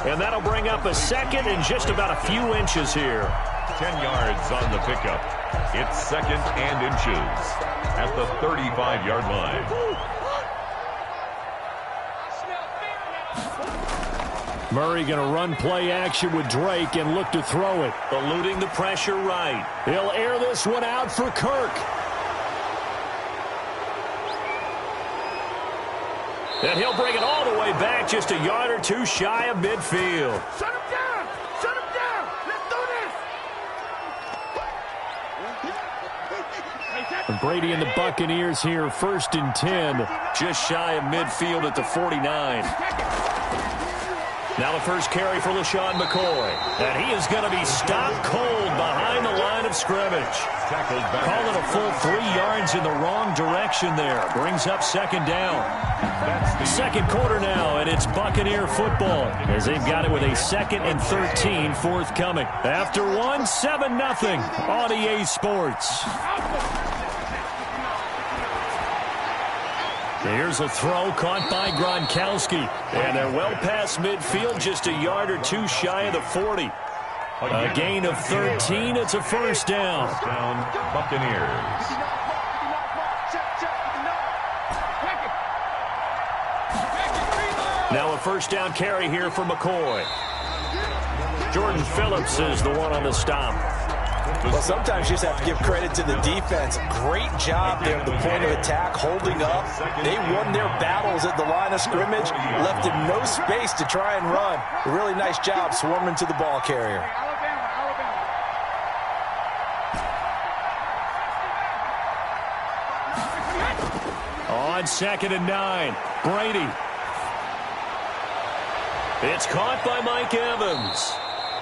And that'll bring up a second and just about a few inches here. 10 yards on the pickup. It's second and inches at the 35-yard line. Murray going to run play action with Drake and look to throw it. Eluding the pressure right. He'll air this one out for Kirk. And he'll bring it all the way back just a yard or two shy of midfield. Shut him down! Shut him down! Let's do this! And Brady and the Buccaneers here, 1st and 10. Just shy of midfield at the 49. Now the first carry for LaShawn McCoy. And he is going to be stopped cold behind the line of scrimmage. Calling a full 3 yards in the wrong direction there. Brings up second down. Second quarter now, and it's Buccaneer football as they've got it with a 2nd and 13 forthcoming. After one, 7-0 on EA Sports. Here's a throw caught by Gronkowski. And they're well past midfield, just a yard or two shy of the 40. A gain of 13. It's a first down. Buccaneers. Now a first down carry here for McCoy. Jordan Phillips is the one on the stop. Well, sometimes you just have to give credit to the defense. Great job there at the point of attack, holding up. They won their battles at the line of scrimmage, left him no space to try and run. A really nice job swarming to the ball carrier. On 2nd and 9, Brady. It's caught by Mike Evans.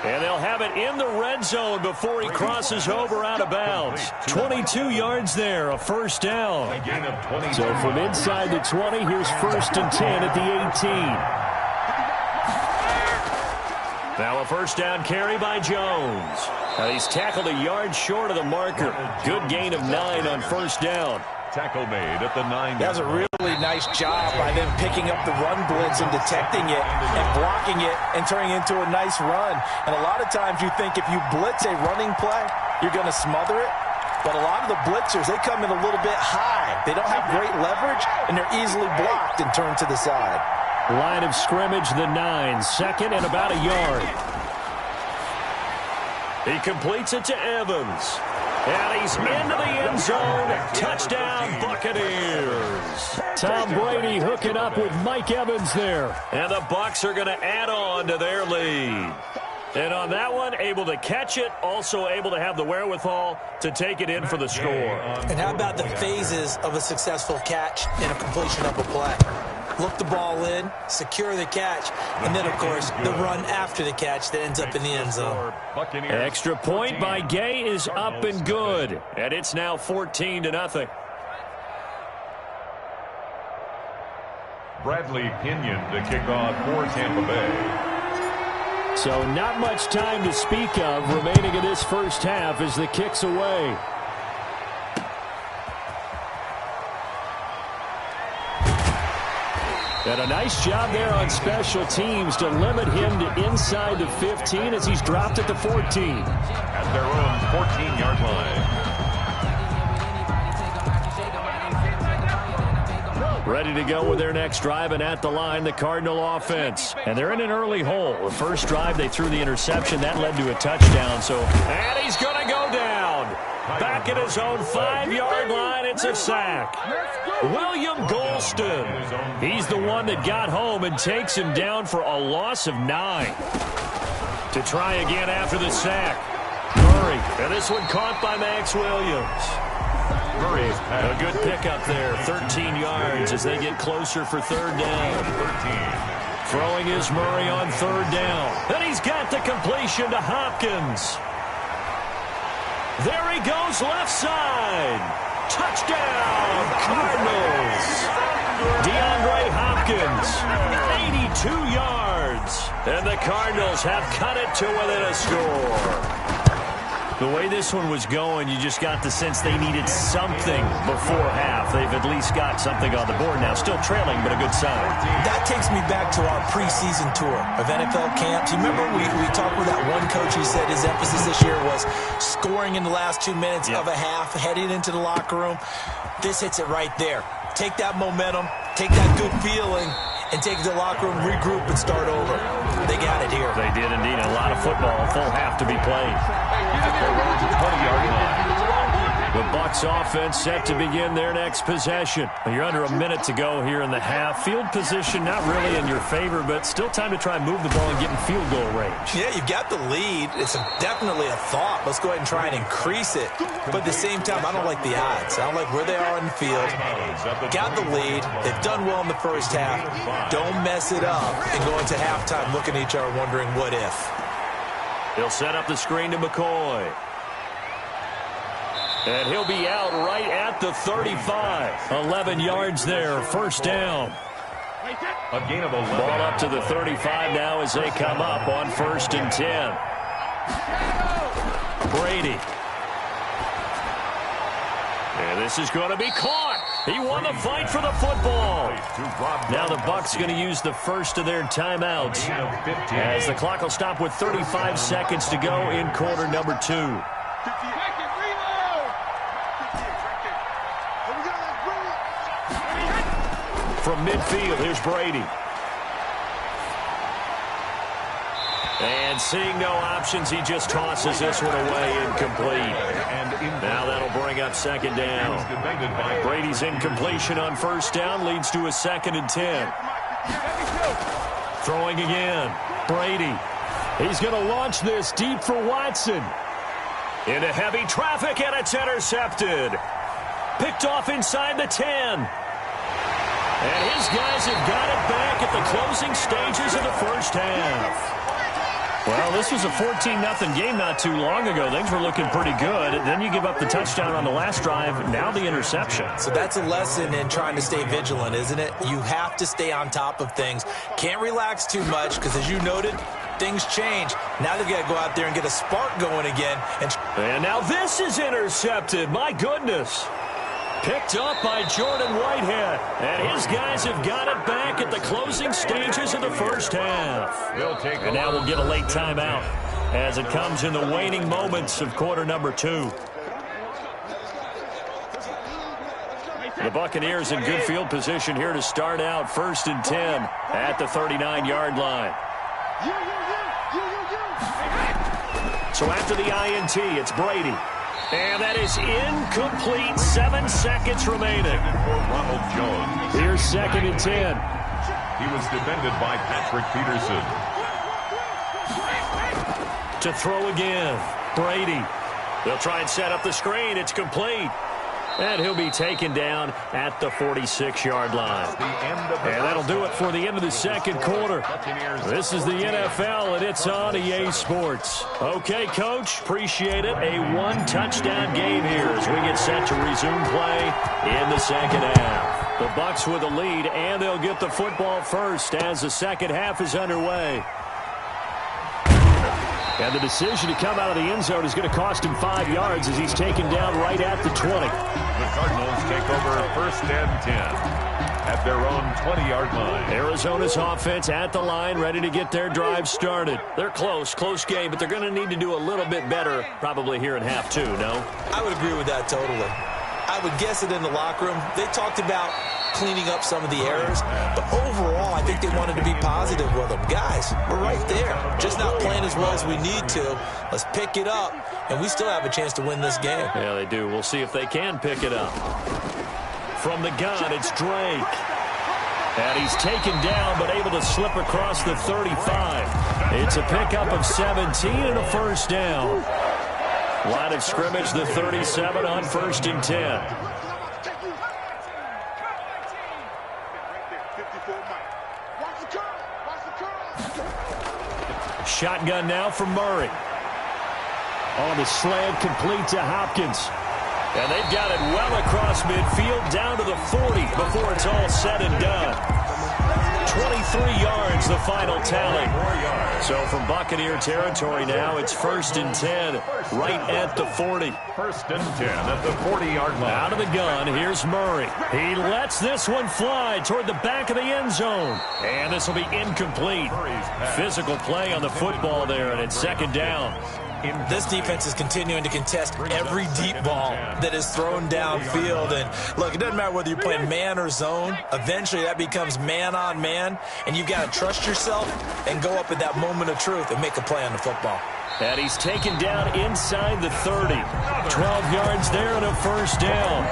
And they'll have it in the red zone before he crosses over out of bounds. 22 yards there, a first down. So from inside the 20, here's 1st and 10 at the 18. Now a first down carry by Jones. Now he's tackled a yard short of the marker. Good gain of 9 on first down. Tackle made at the 9. That was a really nice job by them picking up the run blitz and detecting it and blocking it and turning it into a nice run. And a lot of times you think if you blitz a running play, you're going to smother it. But a lot of the blitzers, they come in a little bit high. They don't have great leverage, and they're easily blocked and turned to the side. Line of scrimmage, the 9. 2nd and about a yard. He completes it to Evans. And he's into the end zone. Touchdown, Buccaneers. Tom Brady hooking up with Mike Evans there. And the Bucs are going to add on to their lead. And on that one, able to catch it, also able to have the wherewithal to take it in for the score. And how about the phases of a successful catch and a completion of a play? Look the ball in, secure the catch, and then, of course, the run after the catch that ends up in the end zone. Extra point by Gay is up and good. And it's now 14-0. Bradley Pinion to kick off for Tampa Bay. So not much time to speak of remaining in this first half as the kick's away. And a nice job there on special teams to limit him to inside the 15 as he's dropped at the 14. At their own 14-yard line. Ready to go with their next drive, and at the line, the Cardinal offense. And they're in an early hole. The first drive, they threw the interception. That led to a touchdown. And he's going to go down. Back at his own 5-yard line, it's a sack. William Golston. He's the one that got home and takes him down for a loss of 9. To try again after the sack. Murray. And this one caught by Max Williams. Murray's a good pickup there. 13 yards as they get closer for third down. Throwing is Murray on third down. And he's got the completion to Hopkins. There he goes left side. Touchdown, Cardinals. DeAndre Hopkins, 82 yards. And the Cardinals have cut it to within a score. The way this one was going, you just got the sense they needed something before half. They've at least got something on the board now. Still trailing, but a good sign. That takes me back to our preseason tour of NFL camps. You remember we talked with that one coach who said his emphasis this year was scoring in the last 2 minutes of a half, heading into the locker room. This hits it right there. Take that momentum, take that good feeling, and take it to the locker room, regroup, and start over. They got it here. They did indeed. A lot of football, a full half to be played. At their own 20-yard line. The Bucs offense set to begin their next possession. You're under a minute to go here in the half. Field position not really in your favor, but still time to try and move the ball and get in field goal range. Yeah, you've got the lead. It's definitely a thought. Let's go ahead and try and increase it. But at the same time, I don't like the odds. I don't like where they are on the field. Got the lead. They've done well in the first half. Don't mess it up and go into halftime looking at each other wondering what if. He'll set up the screen to McCoy. And he'll be out right at the 35. 11 yards there, first down. A gain of 11. Ball up to the 35 now as they come up on 1st and 10. Brady. And this is going to be caught. He won the fight for the football. Now the Bucs going to use the first of their timeouts as the clock will stop with 35 seconds to go in quarter number 2. From midfield, here's Brady. And seeing no options, he just tosses this one away incomplete. Now that'll bring up 2nd down. Brady's incompletion on 1st down leads to a 2nd and 10. Throwing again. Brady. He's going to launch this deep for Watson. Into heavy traffic, and it's intercepted. Picked off inside the 10. And his guys have got it back at the closing stages of the first half. Well, this was a 14-0 game not too long ago. Things were looking pretty good. Then you give up the touchdown on the last drive. Now the interception. So that's a lesson in trying to stay vigilant, isn't it? You have to stay on top of things. Can't relax too much because, as you noted, things change. Now they've got to go out there and get a spark going again. And now this is intercepted. My goodness. Picked up by Jordan Whitehead. And his guys have got it back at the closing stages of the first half. And now we'll get a late timeout as it comes in the waning moments of quarter number 2. The Buccaneers in good field position here to start out 1st and 10 at the 39-yard line. So after the INT, it's Brady. And that is incomplete. 7 seconds remaining. Ronald Jones. Here's 2nd and 10. He was defended by Patrick Peterson. To throw again. Brady. They'll try and set up the screen. It's complete. And he'll be taken down at the 46-yard line. And that'll do it for the end of the second quarter. This is the NFL, and it's on EA Sports. Okay, Coach, appreciate it. A 1-touchdown game here as we get set to resume play in the second half. The Bucs with a lead, and they'll get the football first as the second half is underway. And the decision to come out of the end zone is going to cost him 5 yards as he's taken down right at the 20. The Cardinals take over 1st and 10 at their own 20-yard line. Arizona's offense at the line, ready to get their drive started. They're close game, but they're going to need to do a little bit better probably here in half 2, no? I would agree with that totally. I would guess it in the locker room. They talked about cleaning up some of the errors, but overall, I think they wanted to be positive with them. Guys, we're right there. Just not playing as well as we need to. Let's pick it up, and we still have a chance to win this game. Yeah, they do. We'll see if they can pick it up. From the gun, it's Drake. And he's taken down, but able to slip across the 35. It's a pickup of 17 and a first down. Line of scrimmage, the 37 on 1st and 10. Shotgun now from Murray. On the slant, complete to Hopkins. And they've got it well across midfield, down to the 40 before it's all said and done. 23 yards, the final tally. So So from Buccaneer territory now, it's 1st and 10, right at the 40. 1st and 10 at the 40-yard line. Out of the gun, here's Murray. He lets this one fly toward the back of the end zone. And this will be incomplete. Physical play on the football there, and it's 2nd down. This defense is continuing to contest every deep ball that is thrown downfield. And, look, it doesn't matter whether you're playing man or zone. Eventually, that becomes man-on-man, and you've got to trust yourself and go up at that moment of truth and make a play on the football. And he's taken down inside the 30. 12 yards there and a 1st down.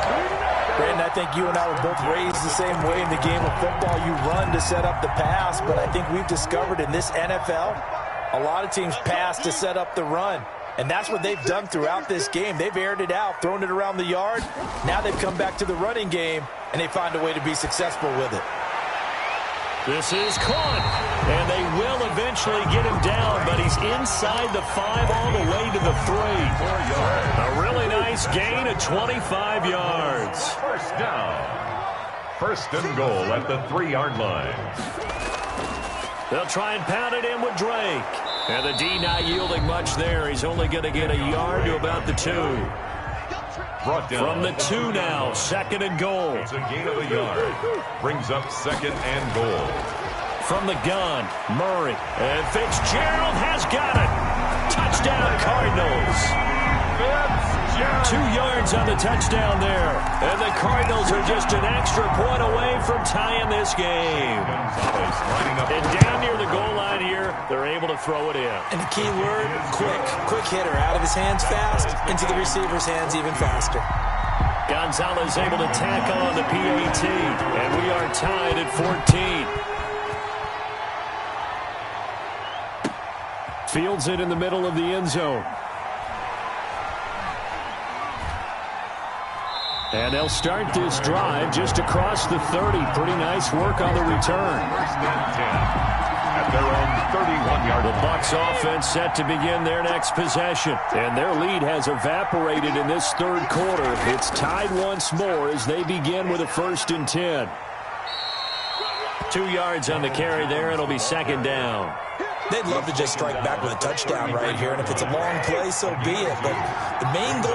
Brandon, I think you and I were both raised the same way in the game of football. You run to set up the pass, but I think we've discovered in this NFL, a lot of teams pass to set up the run. And that's what they've done throughout this game. They've aired it out, thrown it around the yard. Now they've come back to the running game, and they find a way to be successful with it. This is caught, and they will eventually get him down, but he's inside the 5 all the way to the 3. A really nice gain of 25 yards. 1st down. 1st and goal at the 3-yard line. They'll try and pound it in with Drake. And the D not yielding much there. He's only going to get a yard to about the 2. From the 2 now, 2nd and goal. It's a gain of a yard. Brings up 2nd and goal. From the gun, Murray. And Fitzgerald has got it. Touchdown, Cardinals. 2 yards on the touchdown there. And the Cardinals are just an extra point away from tying this game. And down near the goal line here, they're able to throw it in. And the key word, quick. Quick hitter. Out of his hands fast, into the receiver's hands even faster. Gonzalez able to tack on the PAT. And we are tied at 14. Fields it in the middle of the end zone. And they'll start this drive just across the 30. Pretty nice work on the return. 1st and 10 at their own 31-yard line. The Bucs offense set to begin their next possession. And their lead has evaporated in this 3rd quarter. It's tied once more as they begin with a 1st and 10. 2 yards on the carry there. It'll be 2nd down. They'd love to just strike back with a touchdown right here, and if it's a long play, so be it. But the main goal,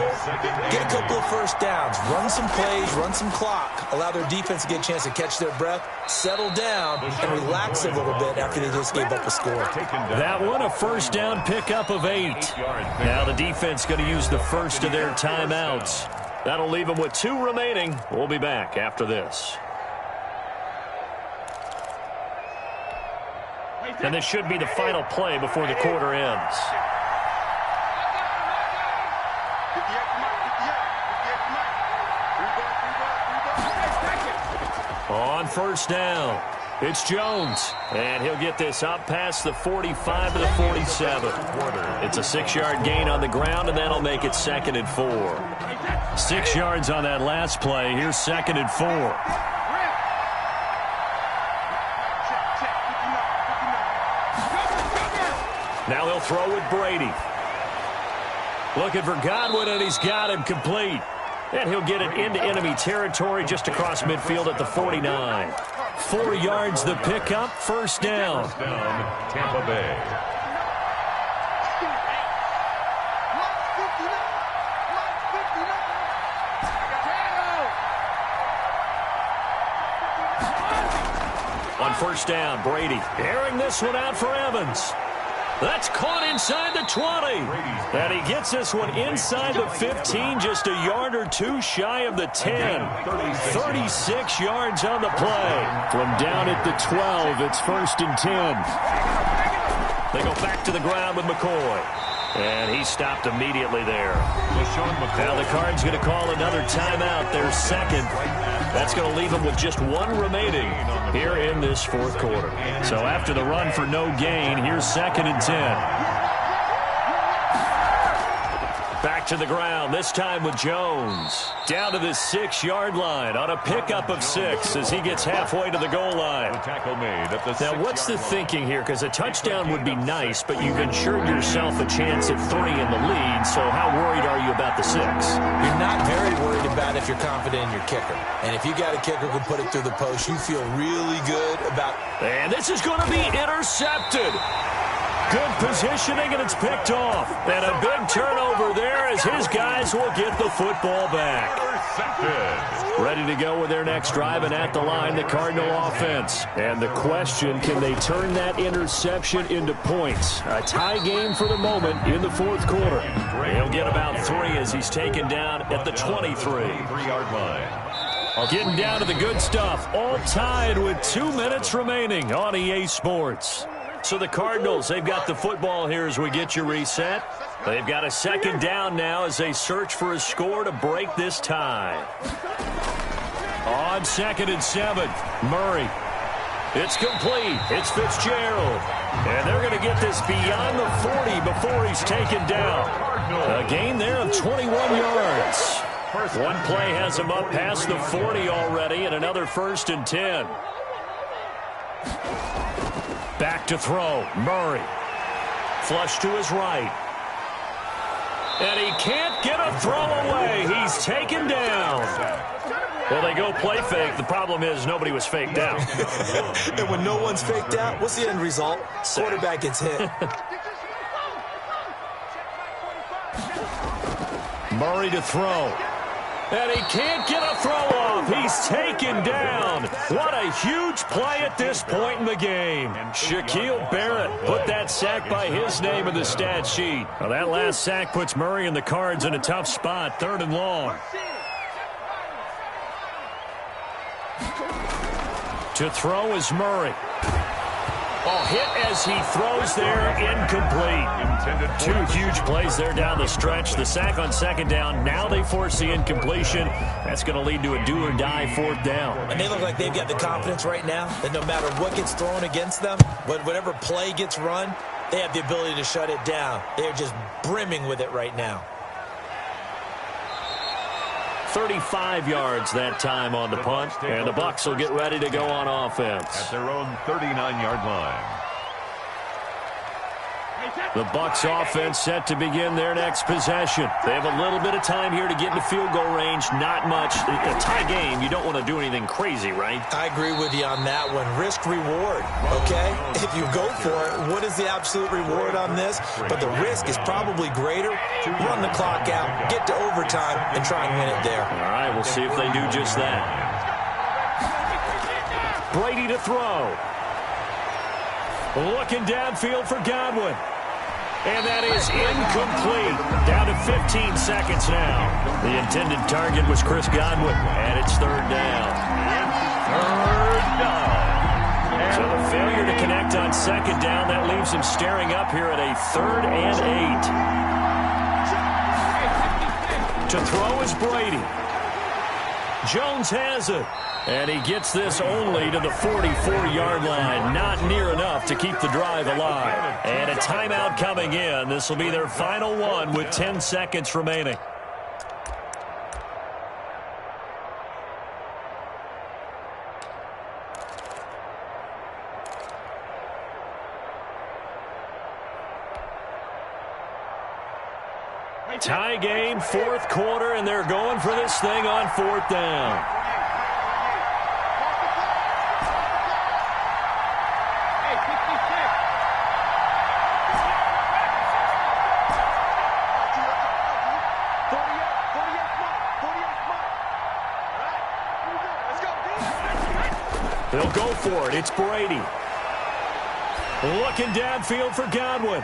get a couple of 1st downs, run some plays, run some clock, allow their defense to get a chance to catch their breath, settle down, and relax a little bit after they just gave up a score. That one, a 1st down pickup of 8. Now the defense going to use the first of their timeouts. That'll leave them with 2 remaining. We'll be back after this. And this should be the final play before the quarter ends. On 1st down, it's Jones. And he'll get this up past the 45 to the 47. It's a 6-yard gain on the ground, and that'll make it 2nd and 4. 6 yards on that last play. Here's 2nd and 4. Now he'll throw with Brady. Looking for Godwin, and he's got him complete. And he'll get it into enemy territory just across midfield at the 49. 4 yards the pickup, 1st down. 1st down, Tampa Bay. On 1st down, Brady airing this one out for Evans. That's caught inside the 20. And he gets this one inside the 15, just a yard or 2 shy of the 10. 36 yards on the play. From down at the 12, it's 1st and 10. They go back to the ground with McCoy. And he stopped immediately there. Now the Cards going to call another timeout, their 2nd. That's going to leave them with just 1 remaining here in this 4th quarter. So after the run for no gain, here's 2nd and 10. Back to the ground, this time with Jones. Down to the 6-yard line on a pickup of 6 as he gets halfway to the goal line. Now, what's the thinking here? Because a touchdown would be nice, but you've ensured yourself a chance at 3 in the lead, so how worried are you about the 6? You're not very worried about if you're confident in your kicker. And if you got a kicker who can put it through the post, you feel really good about... And this is going to be intercepted. Good positioning, and it's picked off. And a big turnover there as his guys will get the football back. Ready to go with their next drive, and at the line, the Cardinal offense. And the question, can they turn that interception into points? A tie game for the moment in the fourth quarter. He'll get about 3 as he's taken down at the 23-yard line. Getting down to the good stuff, all tied with 2 minutes remaining on EA Sports. So the Cardinals, they've got the football here as we get you reset. They've got a second down now as they search for a score to break this tie. On 2nd and 7, Murray. It's complete. It's Fitzgerald. And they're going to get this beyond the 40 before he's taken down. A gain there of 21 yards. One play has him up past the 40 already, and another 1st and 10. Back to throw. Murray. Flush to his right. And he can't get a throw away. He's taken down. Well, they go play fake. The problem is nobody was faked out. And when no one's faked out, what's the end result? Quarterback gets hit. Murray to throw. And he can't get a throw off. He's taken down. What a huge play at this point in the game. Shaquille Barrett put that sack by his name in the stat sheet. Well, that last sack puts Murray and the Cards in a tough spot, 3rd and long. To throw is Murray. Oh, hit as he throws there, incomplete. 2 huge plays there down the stretch. The sack on 2nd down. Now they force the incompletion. That's going to lead to a do-or-die 4th down. And they look like they've got the confidence right now that no matter what gets thrown against them, whatever play gets run, they have the ability to shut it down. They're just brimming with it right now. 35 yards that time on the punt, and the Bucs will get ready to go on offense. At their own 39-yard line. The Bucs offense set to begin their next possession. They have a little bit of time here to get into field goal range. Not much. A tie game, you don't want to do anything crazy, right? I agree with you on that one. Risk reward, okay? If you go for it, what is the absolute reward on this? But the risk is probably greater. Run the clock out, get to overtime, and try and win it there. All right, we'll see if they do just that. Brady to throw. Looking downfield for Godwin. And that is incomplete. Down to 15 seconds now. The intended target was Chris Godwin, and it's 3rd down. 3rd down. So the failure to connect on 2nd down, that leaves him staring up here at a 3rd and 8. To throw is Brady. Jones has it. And he gets this only to the 44-yard line. Not near enough to keep the drive alive. And a timeout coming in. This will be their final one with 10 seconds remaining. Tie game, 4th quarter, and they're going for this thing on 4th down. They'll go for it. It's Brady. Looking downfield for Godwin.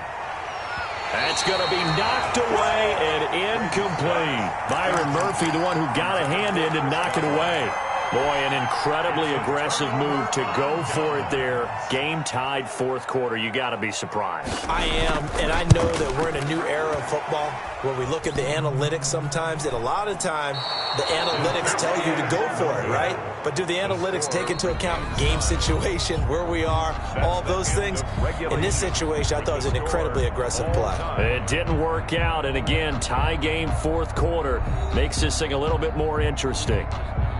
That's going to be knocked away and incomplete. Byron Murphy, the one who got a hand in to knock it away. Boy, an incredibly aggressive move to go for it there. Game tied 4th quarter. You got to be surprised. I am, and I know that we're in a new era of football where we look at the analytics sometimes, and a lot of time the analytics tell you to go for it, right? But do the analytics take into account game situation, where we are, all those things? In this situation, I thought it was an incredibly aggressive play. It didn't work out, and again, tie game 4th quarter makes this thing a little bit more interesting.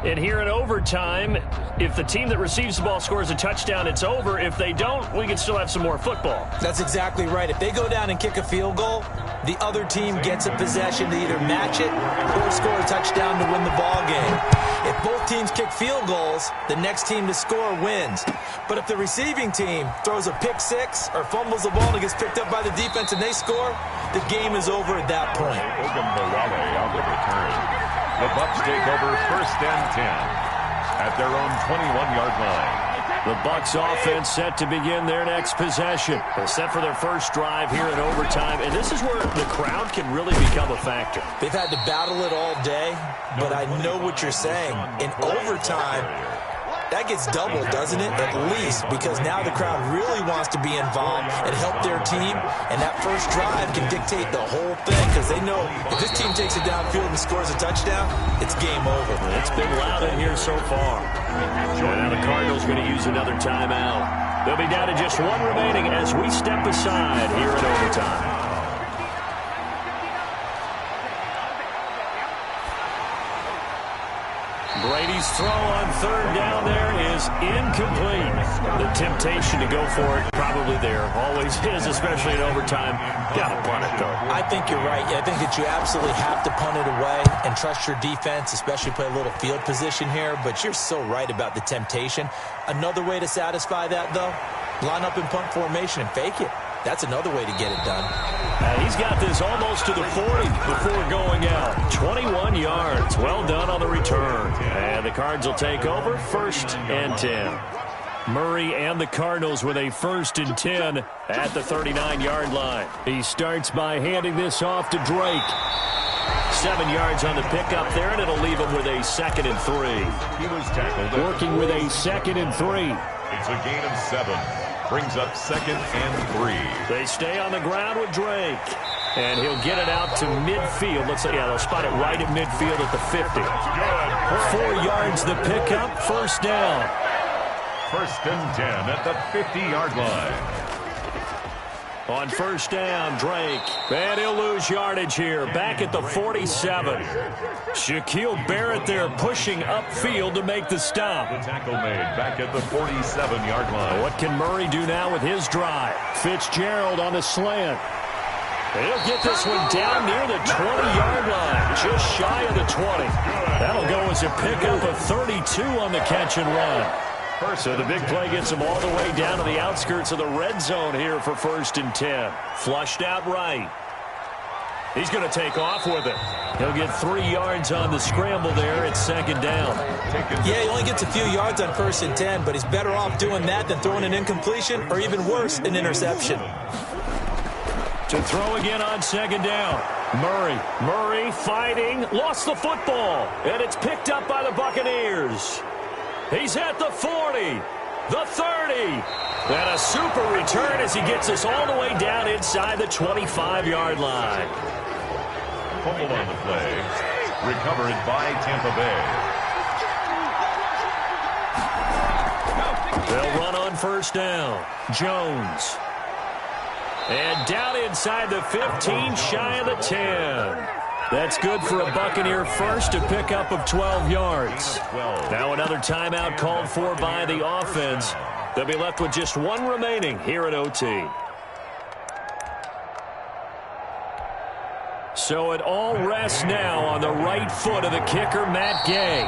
And here in overtime, if the team that receives the ball scores a touchdown, it's over. If they don't, we can still have some more football. That's exactly right. If they go down and kick a field goal, the other team gets a possession to either match it or score a touchdown to win the ball game. If both teams kick field goals, the next team to score wins. But if the receiving team throws a pick six or fumbles the ball and it gets picked up by the defense and they score, the game is over at that point. On the return. The Bucs take over 1st and 10 at their own 21-yard line. The Bucs offense set to begin their next possession. They're set for their first drive here in overtime, and this is where the crowd can really become a factor. They've had to battle it all day, but I know what you're saying. In overtime, that gets doubled, doesn't it? At least, because now the crowd really wants to be involved and help their team, and that first drive can dictate the whole thing because they know if this team takes it downfield and scores a touchdown, it's game over. It's been loud in here so far. Now the Cardinals going to use another timeout. They'll be down to just one remaining as we step aside here in overtime. Brady's throw on 3rd down there is incomplete. The temptation to go for it probably there. Always is, especially in overtime. Got to punt it, though. I think you're right. I think that you absolutely have to punt it away and trust your defense, especially play a little field position here. But you're so right about the temptation. Another way to satisfy that, though, line up in punt formation and fake it. That's another way to get it done. He's got this almost to the 40 before going out. 21 yards. Well done on the return. And the Cards will take over 1st and 10. Murray and the Cardinals with a 1st and 10 at the 39-yard line. He starts by handing this off to Drake. 7 yards on the pickup there, and it'll leave him with a 2nd and 3. He was tackled. Working with a 2nd and 3. It's a gain of 7. Brings up 2nd and 3. They stay on the ground with Drake. And he'll get it out to midfield. Looks like, yeah, they'll spot it right at midfield at the 50. 4 yards the pickup, 1st down. 1st and 10 at the 50-yard line. On 1st down, Drake. And he'll lose yardage here. Back at the 47. Shaquille Barrett there pushing upfield to make the stop. The tackle made back at the 47-yard line. What can Murray do now with his drive? Fitzgerald on the slant. He'll get this one down near the 20-yard line. Just shy of the 20. That'll go as a pickup of 32 on the catch and run. So the big play gets him all the way down to the outskirts of the red zone here for 1st and 10. Flushed out right. He's going to take off with it. He'll get 3 yards on the scramble there at 2nd down. Yeah, he only gets a few yards on 1st and 10, but he's better off doing that than throwing an incompletion or even worse, an interception. To throw again on 2nd down. Murray fighting, lost the football, and it's picked up by the Buccaneers. He's at the 40, the 30, and a super return as he gets us all the way down inside the 25-yard line. Fumbled on the play, recovered by Tampa Bay. They'll run on 1st down. Jones. And down inside the 15, shy of the 10. That's good for a Buccaneer first, a pickup of 12 yards. Now another timeout called for by the offense. They'll be left with just one remaining here at OT. So it all rests now on the right foot of the kicker, Matt Gay.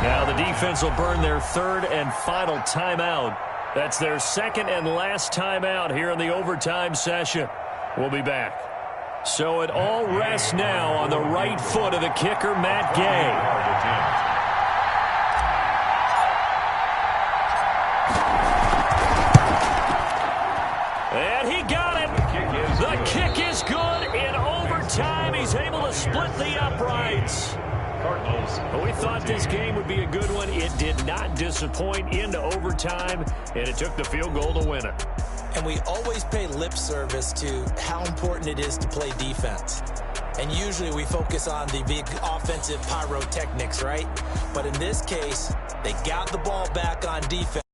Now the defense will burn their 3rd and final timeout. That's their 2nd and last timeout here in the overtime session. We'll be back. So it all rests now on the right foot of the kicker, Matt Gay. And he got it. The kick is good in overtime. He's able to split the uprights. But we thought this game would be a good one. It did not disappoint into overtime, and it took the field goal to win it. And we always pay lip service to how important it is to play defense. And usually we focus on the big offensive pyrotechnics, right? But in this case, they got the ball back on defense.